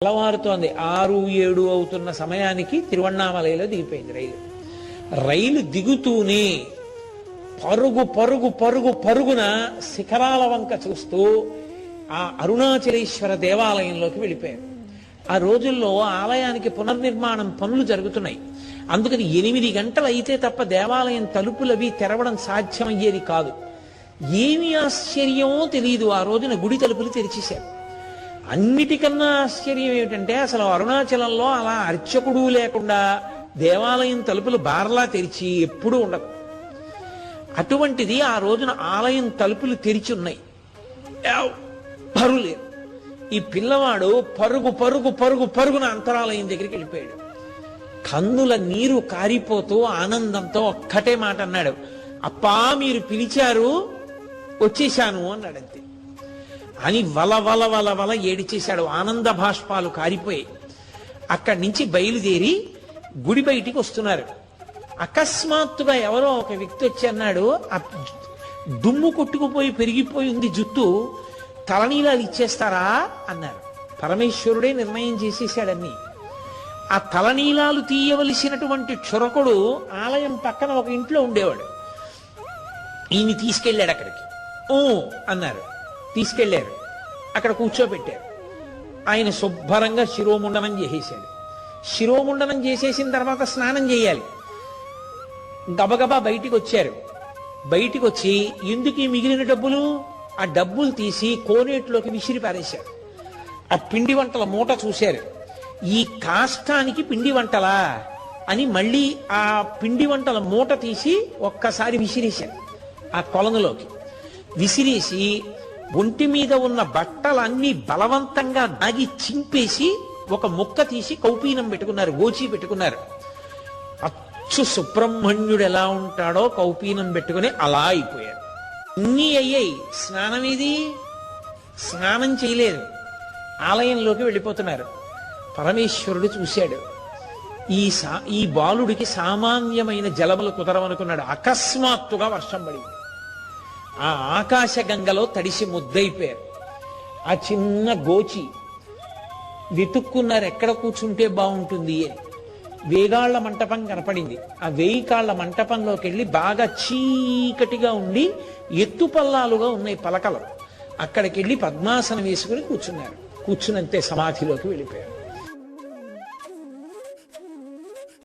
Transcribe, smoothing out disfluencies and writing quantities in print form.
తెల్లవారుతోంది 6-7 అవుతున్న సమయానికి తిరువణ్ణామలైలో దిగిపోయింది రైలు. రైలు దిగుతూనే పరుగు పరుగు పరుగు పరుగున శిఖరాల వంక చూస్తూ ఆ అరుణాచలేశ్వర దేవాలయంలోకి వెళ్ళిపోయారు. ఆ రోజుల్లో ఆలయానికి పునర్నిర్మాణం పనులు జరుగుతున్నాయి. అందుకని 8 గంటలు అయితే తప్ప దేవాలయం తలుపులవి తెరవడం సాధ్యమయ్యేది కాదు. ఏమి ఆశ్చర్యమో తెలియదు, ఆ రోజున గుడి తలుపులు తెరిచేశారు. అన్నిటికన్నా ఆశ్చర్యం ఏమిటంటే అసలు అరుణాచలంలో అలా అర్చకుడు లేకుండా దేవాలయం తలుపులు బార్లా తెరిచి ఎప్పుడూ ఉండదు. అటువంటిది ఆ రోజున ఆలయం తలుపులు తెరిచి ఉన్నాయి. ఎవ్వరూ లేరు. ఈ పిల్లవాడు పరుగు పరుగు పరుగు పరుగున అంతరాలయం దగ్గరికి వెళ్ళిపోయాడు. కన్నుల నీరు కారిపోతూ ఆనందంతో ఒక్కటే మాట అన్నాడు, అప్పా మీరు పిలిచారు వచ్చేశాను అన్నాడంతే. అని వల వల వల వల ఏడిచేశాడు. ఆనంద భాష్పాలు కారిపోయి అక్కడి నుంచి బయలుదేరి గుడి బయటికి వస్తున్నారు. అకస్మాత్తుగా ఎవరో ఒక వ్యక్తి వచ్చి అన్నాడు, ఆ దుమ్ము కొట్టుకుపోయి పెరిగిపోయి ఉంది జుట్టు, తలనీలాలు ఇచ్చేస్తారా అన్నారు. పరమేశ్వరుడే నిర్ణయం చేసేసాడన్ని. ఆ తలనీలాలు తీయవలసినటువంటి క్షురకుడు ఆలయం పక్కన ఒక ఇంట్లో ఉండేవాడు. ఈయన్ని తీసుకెళ్ళాడు అక్కడికి. ఓ అన్నారు, తీసుకెళ్లారు. అక్కడ కూర్చోబెట్టారు. ఆయన శుభ్రంగా శిరోముండనం చేసేశాడు. శిరోముండనం చేసేసిన తర్వాత స్నానం చేయాలి. గబగబా బయటికి వచ్చారు. బయటికి వచ్చి ఎందుకు ఈ మిగిలిన డబ్బులు, ఆ డబ్బులు తీసి కోనేటిలోకి విసిరి పారేశారు. ఆ పిండి వంటల మూట చూశారు. ఈ కాష్టానికి పిండి వంటలా అని మళ్ళీ ఆ పిండి వంటల మూట తీసి ఒక్కసారి విసిరేశారు ఆ కొలనులోకి. విసిరేసి ఒంటి మీద ఉన్న బట్టలన్నీ బలవంతంగా దాగి చింపేసి ఒక ముక్క తీసి కౌపీనం పెట్టుకున్నారు, గోచి పెట్టుకున్నారు. అచ్చు సుబ్రహ్మణ్యుడు ఎలా ఉంటాడో కౌపీనం పెట్టుకుని అలా అయిపోయారు. అన్నీ అయ్యాయి. స్నానం ఏది? స్నానం చేయలేదు. ఆలయంలోకి వెళ్ళిపోతున్నారు. పరమేశ్వరుడు చూశాడు, ఈ బాలుడికి సామాన్యమైన జలములు కుదరవనుకున్నాడు. అకస్మాత్తుగా వర్షం పడింది. ఆ ఆకాశ గంగలో తడిసి ముద్దయిపోయారు. ఆ చిన్న గోచి వెతుక్కున్నారు ఎక్కడ కూర్చుంటే బాగుంటుంది అని. వేగాళ్ల మంటపం కనపడింది. ఆ 1000 కాళ్ల మంటపంలోకి వెళ్ళి బాగా చీకటిగా ఉండి ఎత్తుపల్లాలుగా ఉన్నాయి పలకలు. అక్కడికి వెళ్ళి పద్మాసనం వేసుకుని కూర్చున్నారు. కూర్చునంతే సమాధిలోకి వెళ్ళిపోయారు.